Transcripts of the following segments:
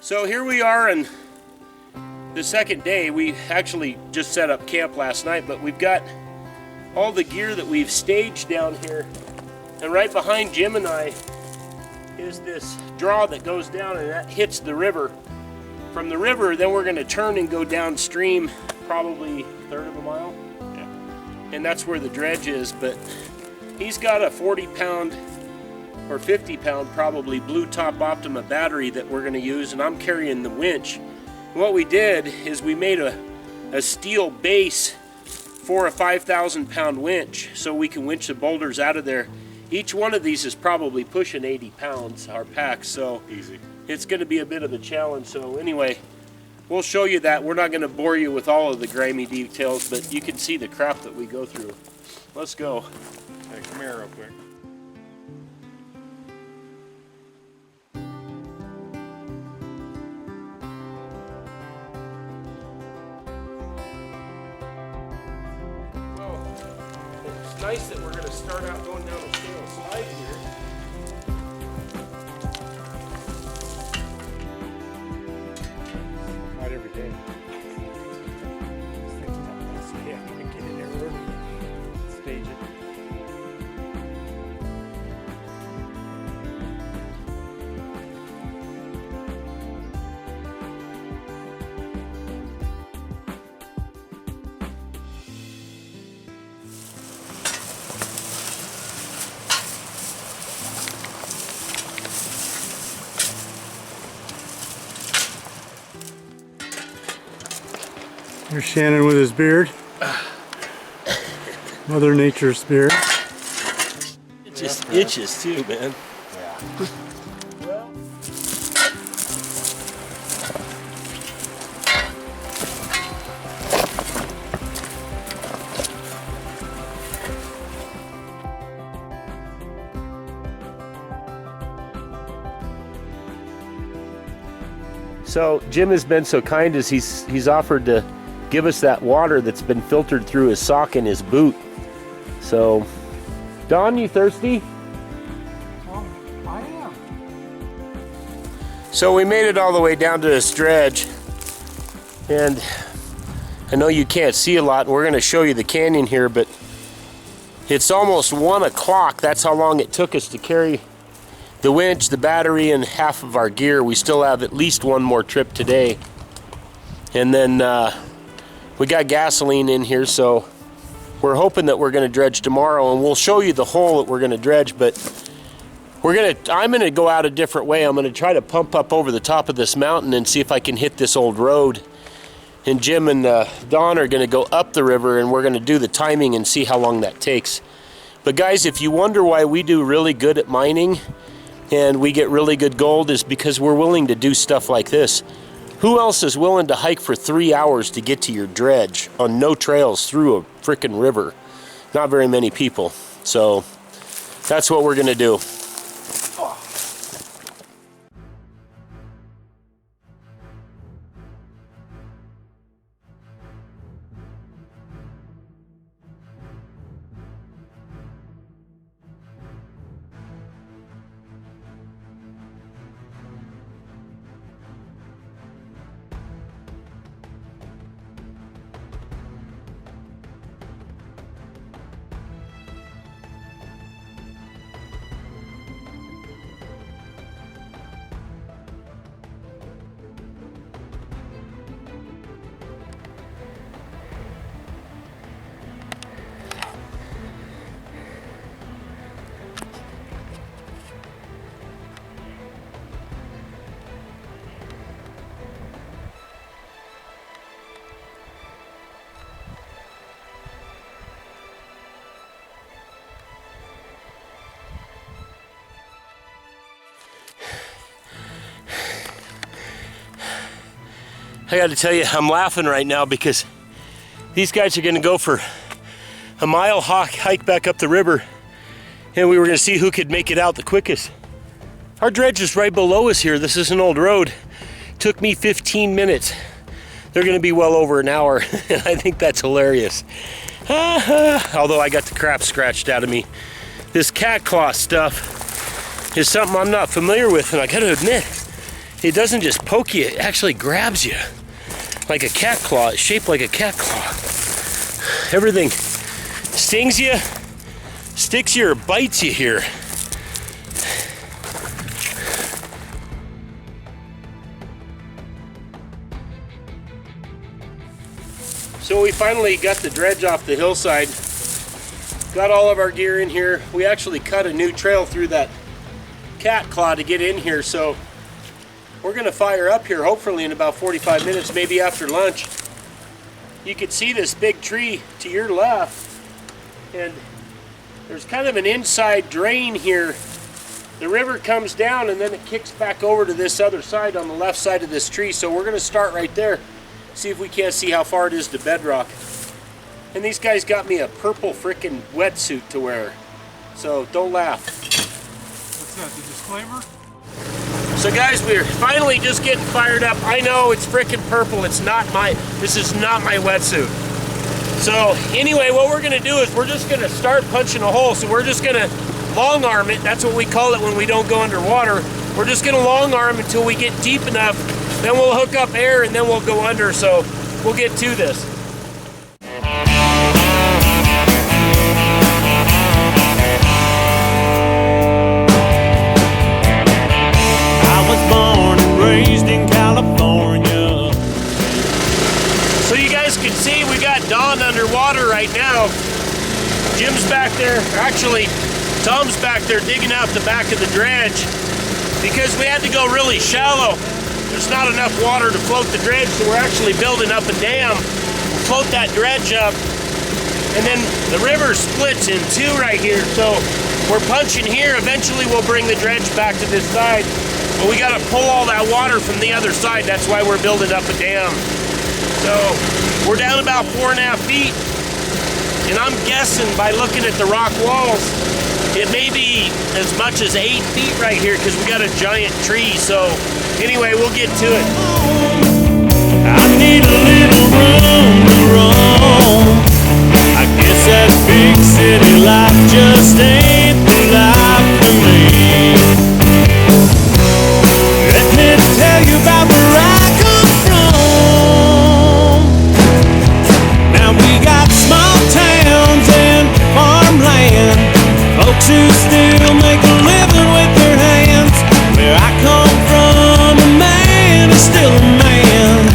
So here we are on the second day. We actually just set up camp last night, but we've got all the gear that we've staged down here. And right behind Jim and I is this draw that goes down and that hits the river. From the river, then we're going to turn and go downstream probably a third of a mile. Yeah. And that's where the dredge is, but he's got a 40-pound or 50-pound probably blue top Optima battery that we're going to use, and I'm carrying the winch. And what we did is we made a steel base for a 5,000-pound winch so we can winch the boulders out of there. Each one of these is probably pushing 80 pounds, our pack, so easy. It's going to be a bit of a challenge. So anyway, we'll show you that. We're not going to bore you with all of the grimy details, but you can see the crap that we go through. Let's go. Hey, come here real quick. It's nice that we're going to start out going down a shale slide here. Not every day. Yeah, we can get in there early, stage it. Here's Shannon with his beard. Mother Nature's beard. It just itches too, man. Yeah. So Jim has been so kind as he's offered to give us that water that's been filtered through his sock in his boot. So, Don, you thirsty? Well, I am. So we made it all the way down to this dredge, and I know you can't see a lot, and we're going to show you the canyon here, but it's almost 1 o'clock. That's how long it took us to carry the winch, the battery, and half of our gear. We still have at least one more trip today. And then we got gasoline in here, so we're hoping that we're going to dredge tomorrow, and we'll show you the hole that we're going to dredge, but I'm going to go out a different way. I'm going to try to pump up over the top of this mountain and see if I can hit this old road. And Jim and Don are going to go up the river, and we're going to do the timing and see how long that takes. But guys, if you wonder why we do really good at mining and we get really good gold, is because we're willing to do stuff like this. Who else is willing to hike for 3 hours to get to your dredge on no trails through a frickin' river? Not very many people. So that's what we're going to do. I got to tell you, I'm laughing right now because these guys are going to go for a mile hike back up the river, and we were going to see who could make it out the quickest. Our dredge is right below us here. This is an old road. Took me 15 minutes. They're going to be well over an hour, and I think that's hilarious. Although I got the crap scratched out of me. This cat claw stuff is something I'm not familiar with, and I got to admit, it doesn't just poke you, it actually grabs you. Like a cat claw, it's shaped like a cat claw. Everything stings you, sticks you, or bites you here. So we finally got the dredge off the hillside. Got all of our gear in here. We actually cut a new trail through that cat claw to get in here, so we're gonna fire up here hopefully in about 45 minutes, maybe after lunch. You can see this big tree to your left, and there's kind of an inside drain here. The river comes down and then it kicks back over to this other side on the left side of this tree, so we're gonna start right there, see if we can't see how far it is to bedrock. And these guys got me a purple frickin' wetsuit to wear, so don't laugh. What's that, the disclaimer? So guys, we're finally just getting fired up. I know it's frickin' purple. This is not my wetsuit. So anyway, what we're gonna do is we're just gonna start punching a hole. So we're just gonna long arm it. That's what we call it when we don't go underwater. We're just gonna long arm until we get deep enough. Then we'll hook up air and then we'll go under. So we'll get to this. Raised in California. So you guys can see we got Don underwater right now. Jim's back there, actually Tom's back there digging out the back of the dredge because we had to go really shallow. There's not enough water to float the dredge, so we're actually building up a dam. We'll float that dredge up, and then the river splits in two right here. So we're punching here. Eventually we'll bring the dredge back to this side. But we gotta pull all that water from the other side. That's why we're building up a dam. So we're down about 4.5 feet. And I'm guessing by looking at the rock walls, it may be as much as 8 feet right here because we got a giant tree. So anyway, we'll get to it. I need a little room to roam. I guess that big city life just ain't the life for me. Tell you about where I come from. Now we got small towns and farmland, folks who still make a living with their hands. Where I come from, a man is still a man.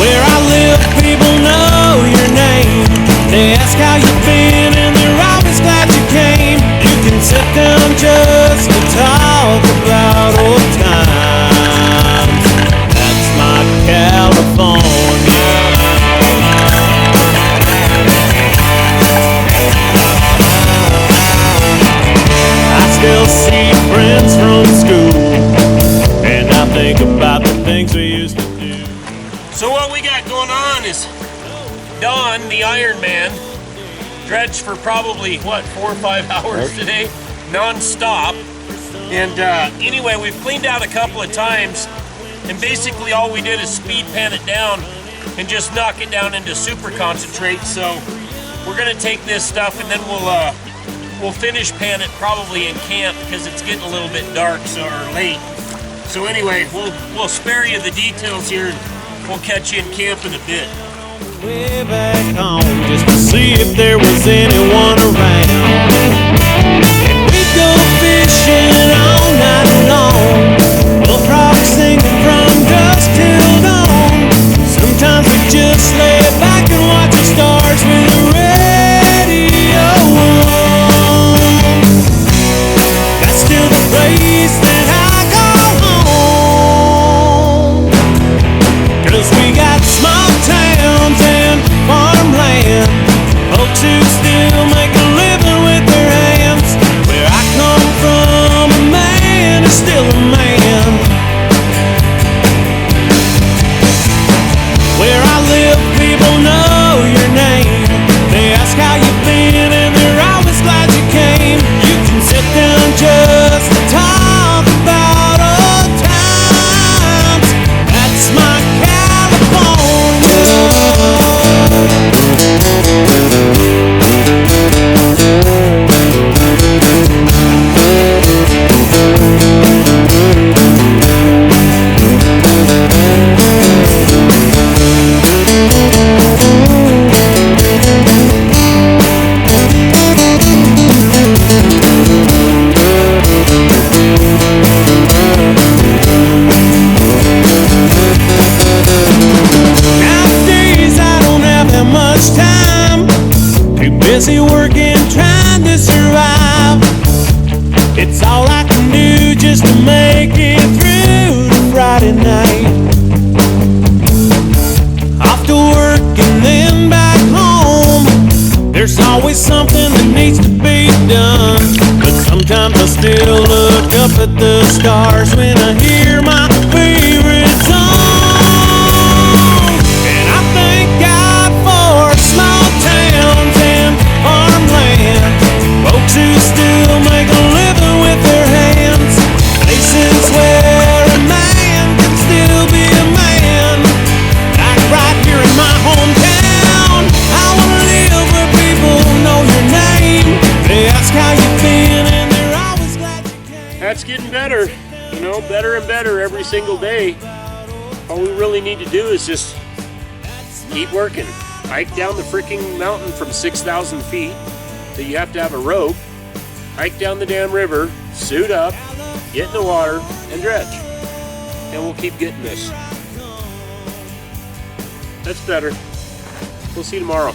Where I live, people know your name. They ask how you've been and they're always glad you came. You can sit down just to talk about old times. That's my California. I still see friends from school, and I think about the things we used to do. So what we got going on is Don, the Iron Man, dredged for probably, what, 4 or 5 hours today, non-stop. And anyway, we've cleaned out a couple of times, and basically all we did is speed pan it down and just knock it down into super concentrate. So we're gonna take this stuff and then we'll finish pan it probably in camp because it's getting a little bit dark or late. So anyway, we'll spare you the details here. We'll catch you in camp in a bit. Way back home just to see if there was anyone around. And we'd go fishing all night long, bullfrogs singing from dusk till dawn. Sometimes we just lay back and watch the stars with the radio on. That's still the place that I call home. 'Cause we got small towns and farmland, folks who still make a busy working, trying to survive. It's all I can do just to make it through the Friday night. Off to work and then back home. There's always something that needs to be done, but sometimes I still look up at the stars when I hear my favorite song. And I thank God for small towns and farmland, folks who still make a living with their hands, places where a man can still be a man, like right here in my hometown. I wanna live where people know your name, they ask how you've been and they're always glad you came. That's getting better, you know, better and better every single day. All we really need to do is just keep working. Hike down the freaking mountain from 6,000 feet that you have to have a rope. Hike down the damn river, suit up, get in the water, and dredge. And we'll keep getting this. That's better. We'll see you tomorrow.